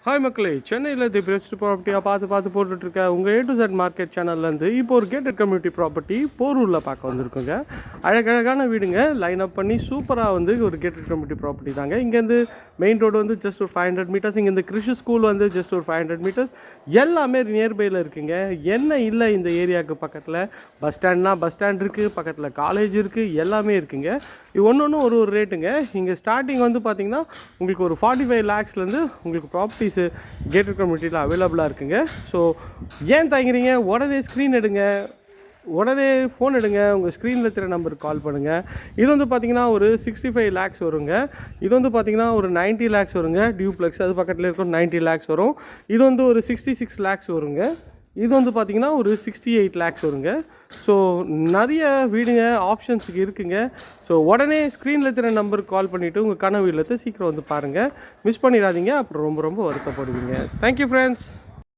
Hi மக்களே, சென்னையில் the best ப்ராப்பர்ட்டியாக பார்த்து போட்டுட்ருக்க உங்கள் A to Z மார்க்கெட் சேனல்லேருந்து இப்போ ஒரு கேட்டட் கம்யூனிட்டி ப்ராப்பர்ட்டி போரூரில் பார்க்க வந்திருக்குங்க. அழகழகான வீடுங்க, லைன் அப் பண்ணி சூப்பராக ஒரு கேட்டட் கம்யூனிட்டி ப்ராப்பர்ட்டி தாங்க. இங்கேருந்து மெயின் ரோடு ஜஸ்ட் ஒரு 500 மீட்டர்ஸ், இங்கேருந்து கிறிஷ் ஸ்கூல் ஜஸ்ட் ஒரு 500 மீட்டர்ஸ், எல்லாமே நியர்பையில் இருக்குங்க. என்ன இல்லை இந்த ஏரியாவுக்கு பக்கத்தில் பஸ் ஸ்டாண்ட் இருக்குது, பக்கத்தில் காலேஜ் இருக்குது, எல்லாமே இருக்குங்க. இது ஒன்று ஒரு ரேட்டுங்க. இங்கே ஸ்டார்டிங் பார்த்தீங்கன்னா உங்களுக்கு ஒரு 45 lakhsலேருந்து உங்களுக்கு ப்ராப்பர்ட்டிஸு கேட்டட் கம்யூனிட்டியில் அவைலபிளாக இருக்குங்க. ஸோ ஏன் தயங்குறீங்க, உடனே ஸ்க்ரீன் எடுங்க, உடனே ஃபோன் எடுங்க, உங்கள் ஸ்க்ரீனில் இருக்கிற நம்பருக்கு கால் பண்ணுங்கள். இது பார்த்தீங்கன்னா ஒரு 65 lakhs வருங்க. இது பார்த்தீங்கன்னா ஒரு 90 lakhs வருங்க. டியூப்ளெக்ஸ் அது பக்கத்தில் இருக்கும், 90 lakhs வரும். இது ஒரு 66 lakhs வருங்க. இது பார்த்தீங்கன்னா ஒரு 68 lakhs வருங்க. ஸோ நிறைய வீடுங்க ஆப்ஷன்ஸுக்கு இருக்குங்க. ஸோ உடனே ஸ்க்ரீனில் இருக்கிற நம்பருக்கு கால் பண்ணிவிட்டு உங்கள் கனவு இல்லத்தை சீக்கிரம் பாருங்கள். மிஸ் பண்ணிடாதீங்க, அப்புறம் ரொம்ப வருத்தப்படுவீங்க. Thank you friends.